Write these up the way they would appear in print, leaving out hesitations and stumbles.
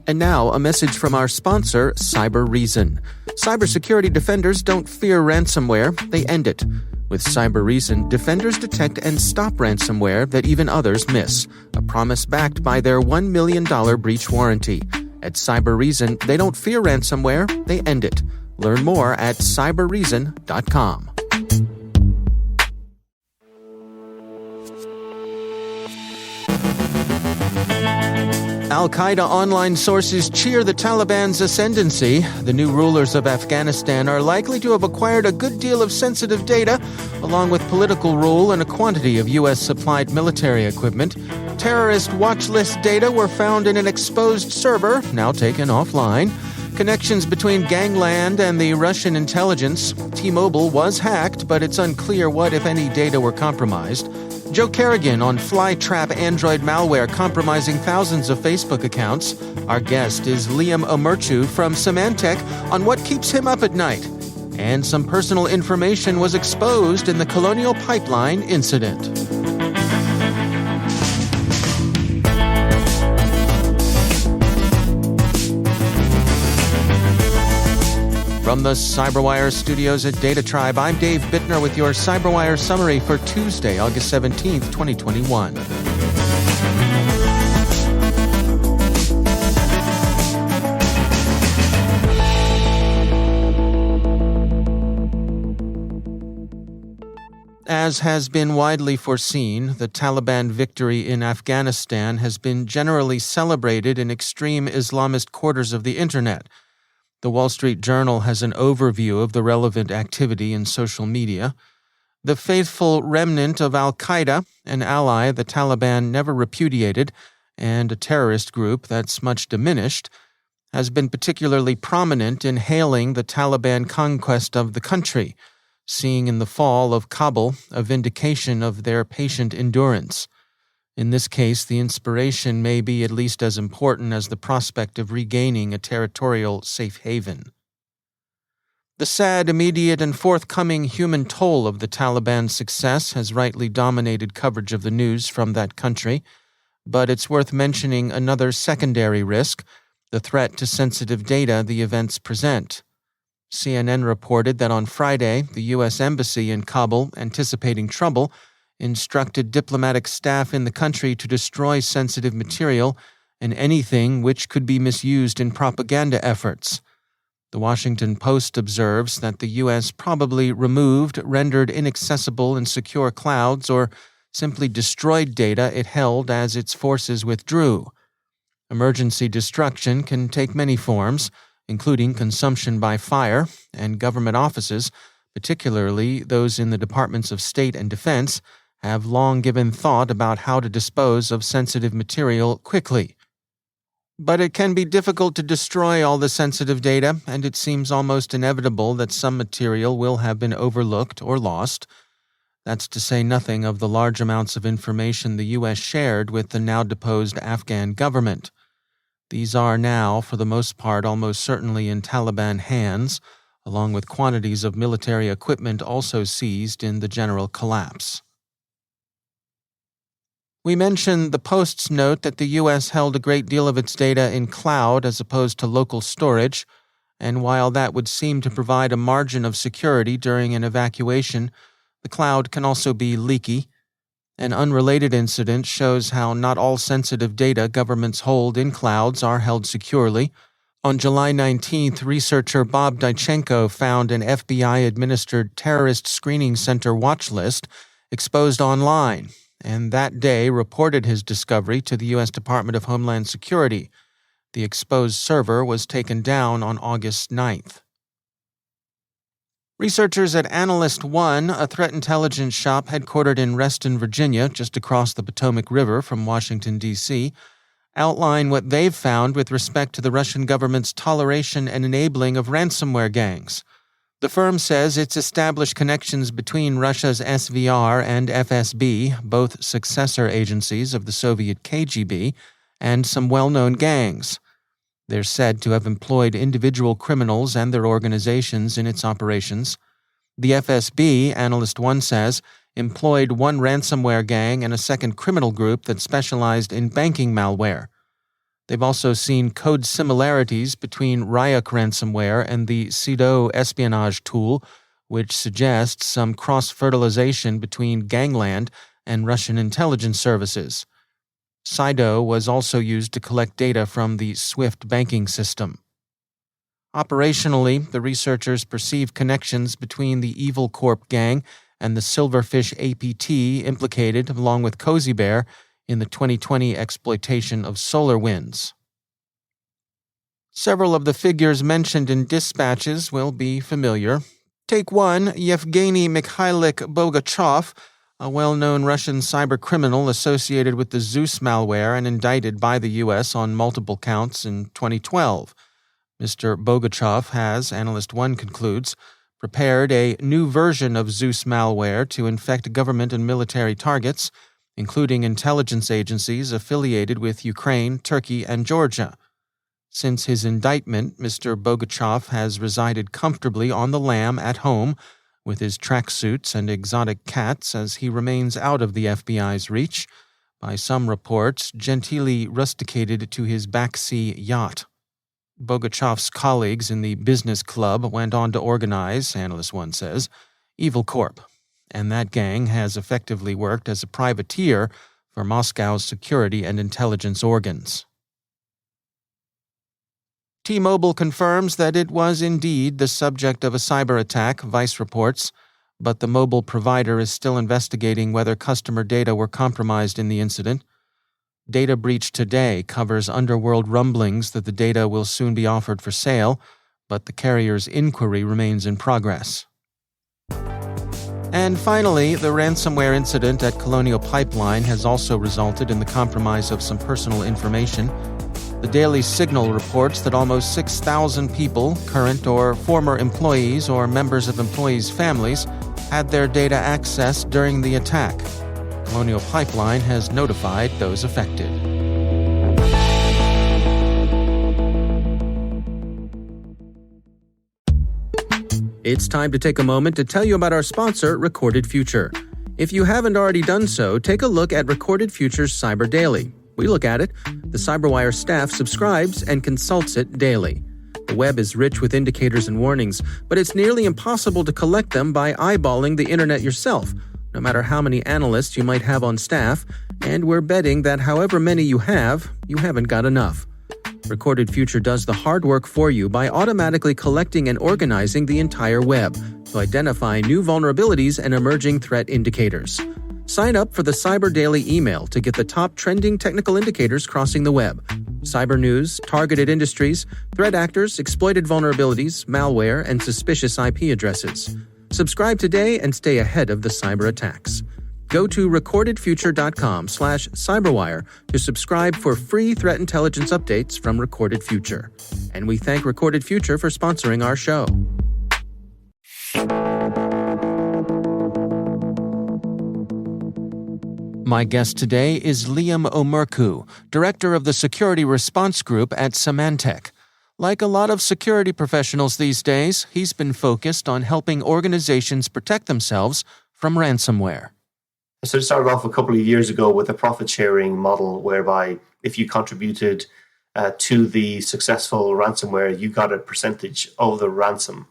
And now, a message from our sponsor, CyberReason. Cybersecurity defenders don't fear ransomware, they end it. With CyberReason, defenders detect and stop ransomware that even others miss. A promise backed by their $1 million breach warranty. At CyberReason, they don't fear ransomware, they end it. Learn more at cyberreason.com. Al-Qaeda online sources cheer the Taliban's ascendancy. The new rulers of Afghanistan are likely to have acquired a good deal of sensitive data, along with political rule and a quantity of U.S.-supplied military equipment. Terrorist watch list data were found in an exposed server, now taken offline. Connections between Gangland and the Russian intelligence. T-Mobile was hacked, but it's unclear what, if any, data were compromised. Joe Kerrigan on fly-trap Android malware compromising thousands of Facebook accounts. Our guest is Liam Omerchu from Symantec on what keeps him up at night. And some personal information was exposed in the Colonial Pipeline incident. From the CyberWire studios at Data Tribe, I'm Dave Bittner with your CyberWire summary for Tuesday, August 17th, 2021. As has been widely foreseen, the Taliban victory in Afghanistan has been generally celebrated in extreme Islamist quarters of the Internet. The Wall Street Journal has an overview of the relevant activity in social media. The faithful remnant of al-Qaeda, an ally the Taliban never repudiated, and a terrorist group that's much diminished, has been particularly prominent in hailing the Taliban conquest of the country, seeing in the fall of Kabul a vindication of their patient endurance. In this case, the inspiration may be at least as important as the prospect of regaining a territorial safe haven. The sad, immediate, and forthcoming human toll of the Taliban's success has rightly dominated coverage of the news from that country, but it's worth mentioning another secondary risk, the threat to sensitive data the events present. CNN reported that on Friday, the U.S. Embassy in Kabul, anticipating trouble, instructed diplomatic staff in the country to destroy sensitive material and anything which could be misused in propaganda efforts. The Washington Post observes that the U.S. probably removed, rendered inaccessible and secure clouds, or simply destroyed data it held as its forces withdrew. Emergency destruction can take many forms, including consumption by fire, and government offices, particularly those in the Departments of State and Defense, have long given thought about how to dispose of sensitive material quickly. But it can be difficult to destroy all the sensitive data, and it seems almost inevitable that some material will have been overlooked or lost. That's to say nothing of the large amounts of information the U.S. shared with the now-deposed Afghan government. These are now, for the most part, almost certainly in Taliban hands, along with quantities of military equipment also seized in the general collapse. We mentioned the Post's note that the U.S. held a great deal of its data in cloud as opposed to local storage, and while that would seem to provide a margin of security during an evacuation, the cloud can also be leaky. An unrelated incident shows how not all sensitive data governments hold in clouds are held securely. On July 19th, researcher Bob Dychenko found an FBI-administered terrorist screening center watch list exposed online, and that day reported his discovery to the U.S. Department of Homeland Security. The exposed server was taken down on August 9th. Researchers at Analyst One, a threat intelligence shop headquartered in Reston, Virginia, just across the Potomac River from Washington, D.C., outline what they've found with respect to the Russian government's toleration and enabling of ransomware gangs. The firm says it's established connections between Russia's SVR and FSB, both successor agencies of the Soviet KGB, and some well-known gangs. They're said to have employed individual criminals and their organizations in its operations. The FSB, Analyst One says, employed one ransomware gang and a second criminal group that specialized in banking malware. They've also seen code similarities between Ryuk ransomware and the Sido espionage tool, which suggests some cross-fertilization between Gangland and Russian intelligence services. Sido was also used to collect data from the SWIFT banking system. Operationally, the researchers perceive connections between the Evil Corp gang and the Silverfish APT implicated, along with Cozy Bear, in the 2020 exploitation of solar winds. Several of the figures mentioned in dispatches will be familiar. Take one, Yevgeny Mikhailik Bogachev, a well-known Russian cybercriminal associated with the Zeus malware and indicted by the U.S. on multiple counts in 2012. Mr. Bogachev has, Analyst 1 concludes, prepared a new version of Zeus malware to infect government and military targets, including intelligence agencies affiliated with Ukraine, Turkey, and Georgia. Since his indictment, Mr. Bogachev has resided comfortably on the lam at home with his tracksuits and exotic cats as he remains out of the FBI's reach, by some reports genteelly rusticated to his backsea yacht. Bogachev's colleagues in the business club went on to organize, Analyst 1 says, Evil Corp, and that gang has effectively worked as a privateer for Moscow's security and intelligence organs. T-Mobile confirms that it was indeed the subject of a cyber attack, Vice reports, but the mobile provider is still investigating whether customer data were compromised in the incident. Data Breach Today covers underworld rumblings that the data will soon be offered for sale, but the carrier's inquiry remains in progress. And finally, the ransomware incident at Colonial Pipeline has also resulted in the compromise of some personal information. The Daily Signal reports that almost 6,000 people, current or former employees or members of employees' families, had their data accessed during the attack. Colonial Pipeline has notified those affected. It's time to take a moment to tell you about our sponsor, Recorded Future. If you haven't already done so, take a look at Recorded Future's Cyber Daily. We look at it. The CyberWire staff subscribes and consults it daily. The web is rich with indicators and warnings, but it's nearly impossible to collect them by eyeballing the internet yourself, no matter how many analysts you might have on staff, and we're betting that however many you haven't got enough. Recorded Future does the hard work for you by automatically collecting and organizing the entire web to identify new vulnerabilities and emerging threat indicators. Sign up for the Cyber Daily email to get the top trending technical indicators crossing the web. Cyber news, targeted industries, threat actors, exploited vulnerabilities, malware, and suspicious IP addresses. Subscribe today and stay ahead of the cyber attacks. Go to recordedfuture.com/cyberwire to subscribe for free threat intelligence updates from Recorded Future. And we thank Recorded Future for sponsoring our show. My guest today is Liam Omerku, Director of the Security Response Group at Symantec. Like a lot of security professionals these days, he's been focused on helping organizations protect themselves from ransomware. So it started off a couple of years ago with a profit-sharing model whereby if you contributed to the successful ransomware, you got a percentage of the ransom.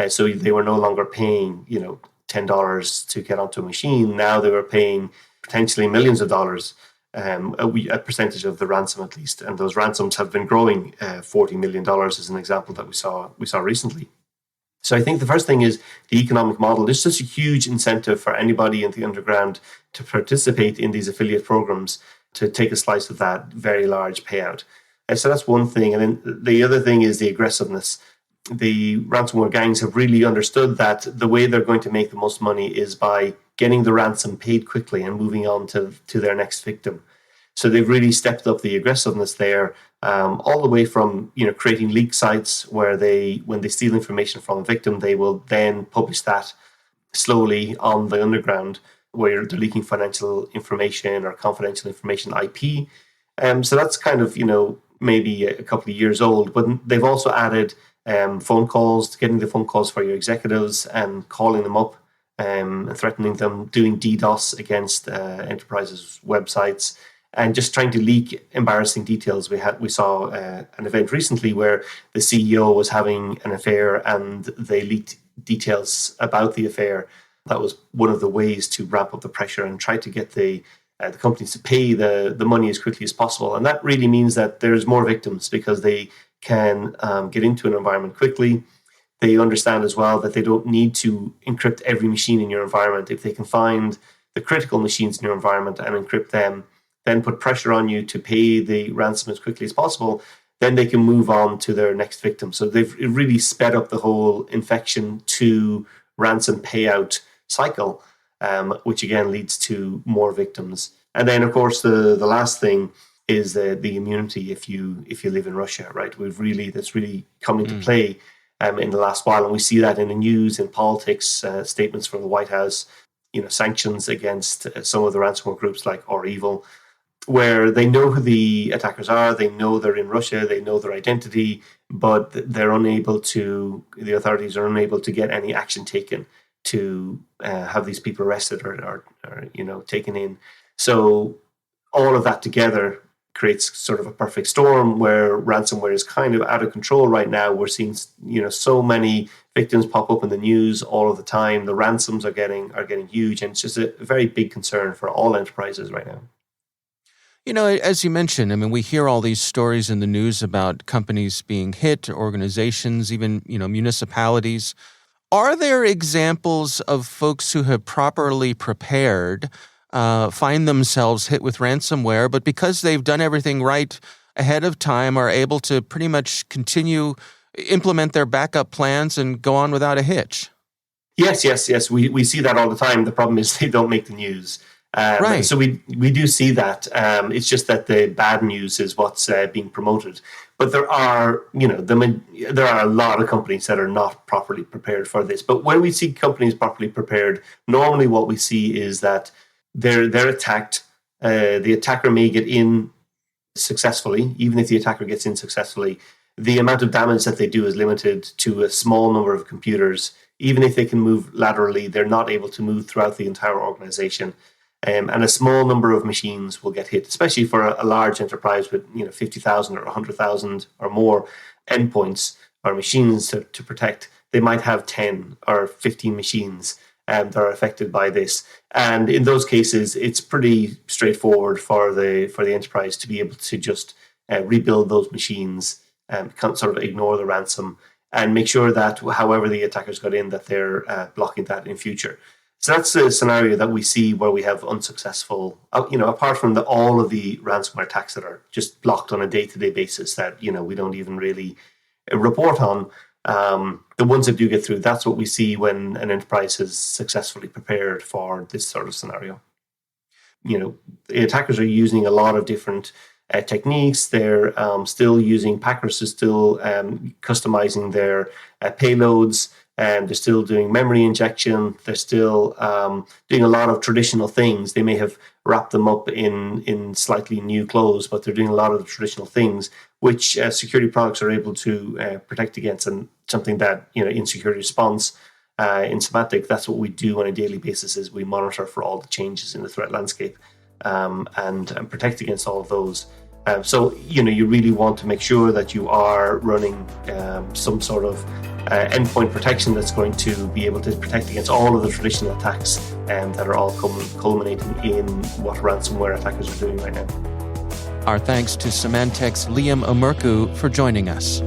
So they were no longer paying, $10 to get onto a machine. Now they were paying potentially millions of dollars, a percentage of the ransom at least. And those ransoms have been growing. $40 million is an example that we saw recently. So I think the first thing is the economic model. There's such a huge incentive for anybody in the underground to participate in these affiliate programs to take a slice of that very large payout. So that's one thing. And then the other thing is the aggressiveness. The ransomware gangs have really understood that the way they're going to make the most money is by getting the ransom paid quickly and moving on to their next victim. So they've really stepped up the aggressiveness there, all the way from creating leak sites where when they steal information from a victim, they will then publish that slowly on the underground where they're leaking financial information or confidential information, IP. So that's kind of maybe a couple of years old, but they've also added phone calls, getting the phone calls for your executives and calling them up and threatening them, doing DDoS against enterprises' websites, and just trying to leak embarrassing details. We saw an event recently where the CEO was having an affair and they leaked details about the affair. That was one of the ways to ramp up the pressure and try to get the companies to pay the money as quickly as possible. And that really means that there's more victims because they can get into an environment quickly. They understand as well that they don't need to encrypt every machine in your environment. If they can find the critical machines in your environment and encrypt them, then put pressure on you to pay the ransom as quickly as possible, then they can move on to their next victim. So they've really sped up the whole infection to ransom payout cycle, which again leads to more victims. And then, of course, the last thing is the immunity if you live in Russia, right? That's really come into play in the last while, and we see that in the news, in politics, statements from the White House, sanctions against some of the ransomware groups like REvil, where they know who the attackers are, they know they're in Russia, they know their identity, but the authorities are unable to get any action taken to have these people arrested or taken in. So all of that together creates sort of a perfect storm where ransomware is kind of out of control right now. We're seeing so many victims pop up in the news all of the time. The ransoms are getting huge, and it's just a very big concern for all enterprises right now. As you mentioned, I mean, we hear all these stories in the news about companies being hit, organizations, even, municipalities. Are there examples of folks who have properly prepared, find themselves hit with ransomware, but because they've done everything right ahead of time, are able to pretty much implement their backup plans and go on without a hitch? Yes. We see that all the time. The problem is they don't make the news. Right. So we do see that. It's just that the bad news is what's being promoted. But there are, there are a lot of companies that are not properly prepared for this. But when we see companies properly prepared, normally what we see is that they're attacked. The attacker may get in successfully. Even if the attacker gets in successfully, the amount of damage that they do is limited to a small number of computers. Even if they can move laterally, they're not able to move throughout the entire organization. And a small number of machines will get hit, especially for a large enterprise with 50,000 or 100,000 or more endpoints or machines to protect. They might have 10 or 15 machines that are affected by this. And in those cases, it's pretty straightforward for the enterprise to be able to just rebuild those machines and sort of ignore the ransom and make sure that however the attackers got in, that they're blocking that in future. So that's a scenario that we see where we have unsuccessful, apart from all of the ransomware attacks that are just blocked on a day-to-day basis that, we don't even really report on. The ones that do get through, that's what we see when an enterprise has successfully prepared for this sort of scenario. The attackers are using a lot of different techniques. They're still using, packers are still customizing their payloads. And they're still doing memory injection. They're still doing a lot of traditional things. They may have wrapped them up in slightly new clothes, but they're doing a lot of the traditional things, which security products are able to protect against. And something that, in security response, in Symantec, that's what we do on a daily basis is we monitor for all the changes in the threat landscape and protect against all of those. So, you really want to make sure that you are running some sort of endpoint protection that's going to be able to protect against all of the traditional attacks that are all culminating in what ransomware attackers are doing right now. Our thanks to Symantec's Liam Omerku for joining us.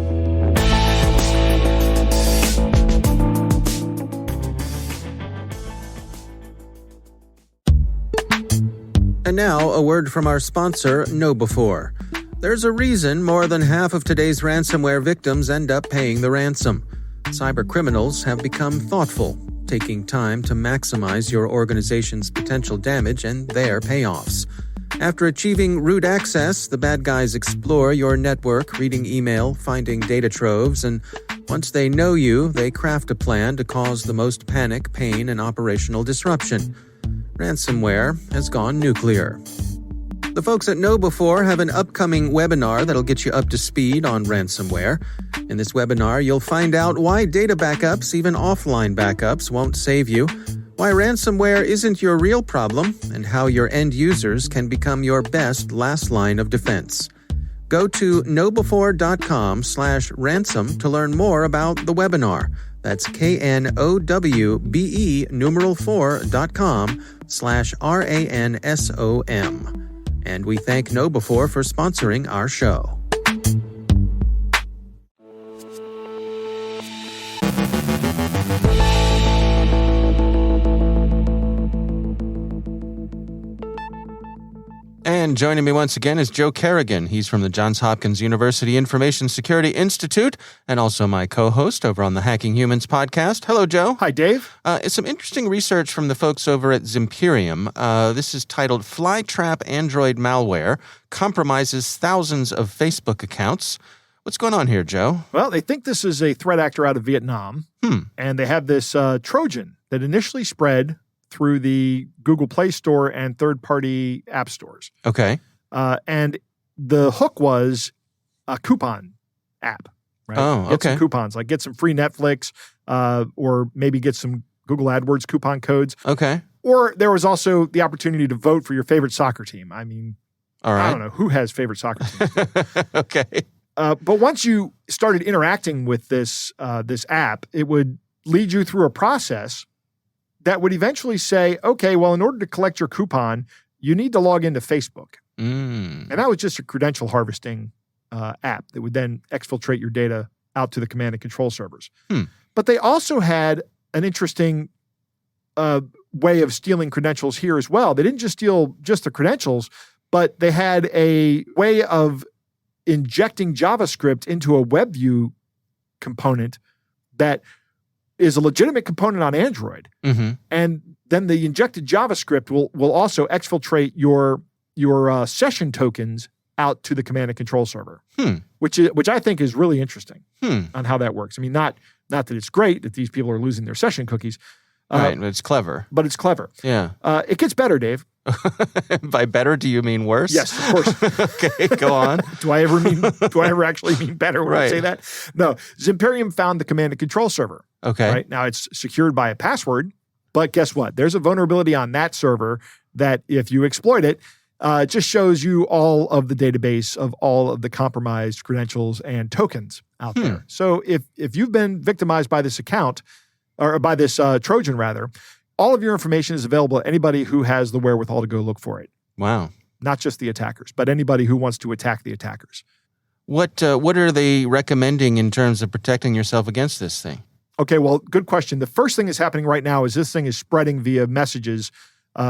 And now, a word from our sponsor, KnowBe4. There's a reason more than half of today's ransomware victims end up paying the ransom. Cybercriminals have become thoughtful, taking time to maximize your organization's potential damage and their payoffs. After achieving root access, the bad guys explore your network, reading email, finding data troves, and once they know you, they craft a plan to cause the most panic, pain, and operational disruption. Ransomware has gone nuclear. The folks at KnowBe4 have an upcoming webinar that'll get you up to speed on ransomware. In this webinar, you'll find out why data backups, even offline backups, won't save you, why ransomware isn't your real problem, and how your end users can become your best last line of defense. Go to knowbefore.com/ransom to learn more about the webinar. That's knowbefore.com/ransom. And we thank KnowBefore for sponsoring our show. And joining me once again is Joe Kerrigan. He's from the Johns Hopkins University Information Security Institute and also my co-host over on the Hacking Humans podcast. Hello, Joe. Hi, Dave. It's some interesting research from the folks over at Zimperium. This is titled Flytrap Android Malware Compromises Thousands of Facebook Accounts. What's going on here, Joe? Well, they think this is a threat actor out of Vietnam, and they have this Trojan that initially spread through the Google Play Store and third-party app stores. Okay. And the hook was a coupon app, right? Oh, okay. Get some coupons, like get some free Netflix, or maybe get some Google AdWords coupon codes. Okay. Or there was also the opportunity to vote for your favorite soccer team. I mean, all right. I don't know who has favorite soccer teams. Okay. But once you started interacting with this app, it would lead you through a process that would eventually say, okay, well, in order to collect your coupon, you need to log into Facebook. And that was just a credential harvesting app that would then exfiltrate your data out to the command and control servers. But they also had an interesting way of stealing credentials here as well. They didn't just steal just the credentials, but they had a way of injecting JavaScript into a WebView component that is a legitimate component on Android. And then the injected JavaScript will also exfiltrate your session tokens out to the command and control server, which I think is really interesting on how that works. I mean, not that it's great that these people are losing their session cookies. Right, but it's clever. But it's clever. Yeah. It gets better, Dave. By better, do you mean worse? Yes, of course. Okay, go on. Do I ever actually mean better when I say that? No. Zimperium found the command and control server. Okay. Right? Now it's secured by a password, but guess what? There's a vulnerability on that server that if you exploit it, it just shows you all of the database of all of the compromised credentials and tokens out there. So if you've been victimized by this account, or by this Trojan rather, all of your information is available to anybody who has the wherewithal to go look for it. Wow. Not just the attackers, but anybody who wants to attack the attackers. What are they recommending in terms of protecting yourself against this thing? Okay, well, good question. The first thing that's happening right now is this thing is spreading via messages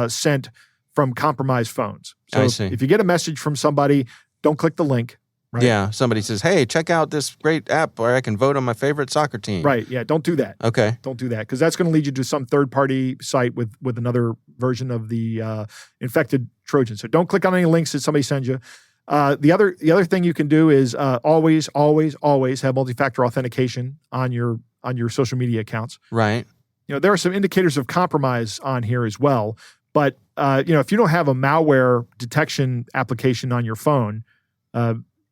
sent from compromised phones. So I see. If you get a message from somebody, don't click the link. Right? Yeah, somebody says, hey, check out this great app where I can vote on my favorite soccer team. Right, yeah, don't do that. Okay. Don't do that, because that's going to lead you to some third-party site with another version of the infected Trojan. So don't click on any links that somebody sends you. The other thing you can do is always have multi-factor authentication on your social media accounts. Right. You know, there are some indicators of compromise on here as well. But if you don't have a malware detection application on your phone,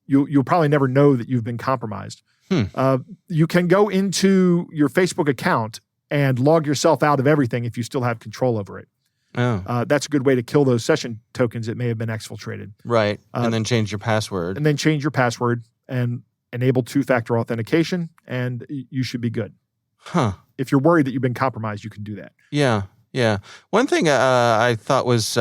you'll probably never know that you've been compromised. You can go into your Facebook account and log yourself out of everything if you still have control over it. Oh. That's a good way to kill those session tokens that may have been exfiltrated. Right. And then change your password. And then change your password and enable two-factor authentication, and you should be good. Huh. If you're worried that you've been compromised, you can do that. Yeah. Yeah. One thing I thought was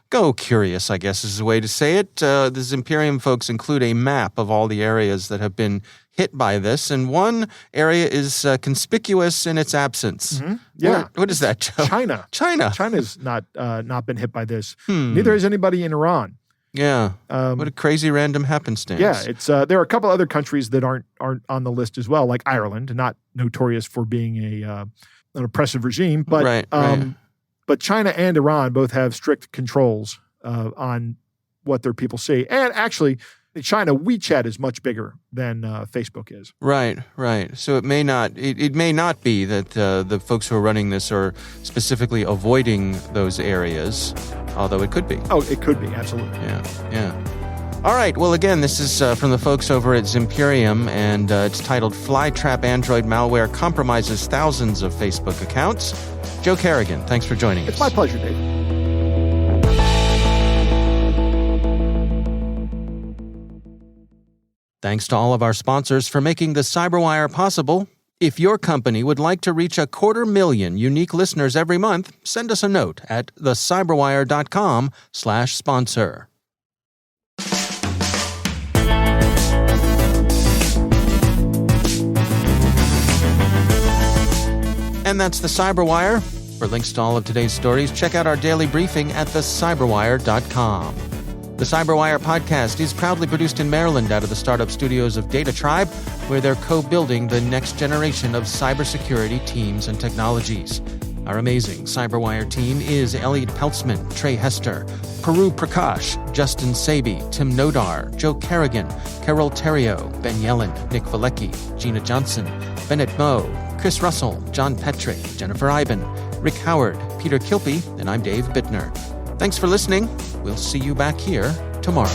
go curious, I guess is the way to say it. The Zimperium folks include a map of all the areas that have been hit by this, and one area is conspicuous in its absence. Yeah. What is that, Joe? China. China's not been hit by this. Neither has anybody in Iran. Yeah. What a crazy random happenstance. Yeah, it's there are a couple other countries that aren't on the list as well, like Ireland, not notorious for being an oppressive regime, but right. But China and Iran both have strict controls on what their people see. And actually, in China, WeChat is much bigger than Facebook is. Right. So it may not be that the folks who are running this are specifically avoiding those areas, although it could be. Oh, it could be, absolutely. Yeah. All right. Well, again, this is from the folks over at Zimperium, and it's titled Flytrap Android Malware Compromises Thousands of Facebook Accounts. Joe Carrigan, thanks for joining us. It's my pleasure, Dave. Thanks to all of our sponsors for making the CyberWire possible. If your company would like to reach 250,000 unique listeners every month, send us a note at thecyberwire.com/sponsor. And that's the CyberWire. For links to all of today's stories, check out our daily briefing at thecyberwire.com. The CyberWire podcast is proudly produced in Maryland out of the startup studios of Data Tribe, where they're co-building the next generation of cybersecurity teams and technologies. Our amazing CyberWire team is Elliot Peltzman, Trey Hester, Peru Prakash, Justin Sabi, Tim Nodar, Joe Carrigan, Carol Terrio, Ben Yellen, Nick Valecki, Gina Johnson, Bennett Moe, Chris Russell, John Petrick, Jennifer Iben, Rick Howard, Peter Kilpie, and I'm Dave Bittner. Thanks for listening. We'll see you back here tomorrow.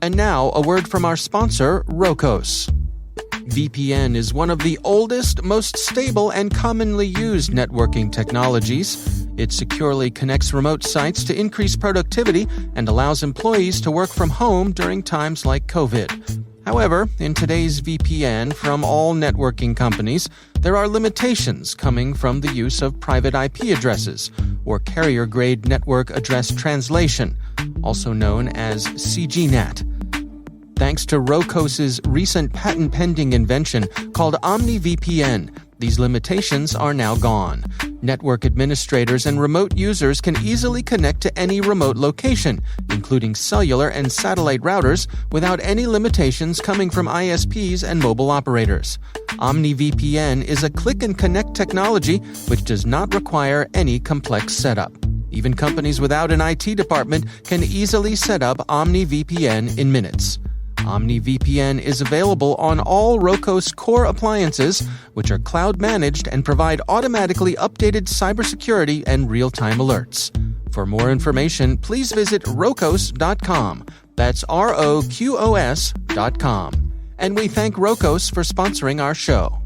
And now, a word from our sponsor, Rokos. VPN is one of the oldest, most stable, and commonly used networking technologies. It securely connects remote sites to increase productivity and allows employees to work from home during times like COVID. However, in today's VPN from all networking companies, there are limitations coming from the use of private IP addresses, or carrier-grade network address translation, also known as CGNAT. Thanks to Rokos' recent patent-pending invention called OmniVPN, these limitations are now gone. Network administrators and remote users can easily connect to any remote location, including cellular and satellite routers, without any limitations coming from ISPs and mobile operators. OmniVPN is a click-and-connect technology which does not require any complex setup. Even companies without an IT department can easily set up OmniVPN in minutes. OmniVPN is available on all Rokos core appliances, which are cloud-managed and provide automatically updated cybersecurity and real-time alerts. For more information, please visit Rokos.com. That's ROQOS.com. And we thank Rokos for sponsoring our show.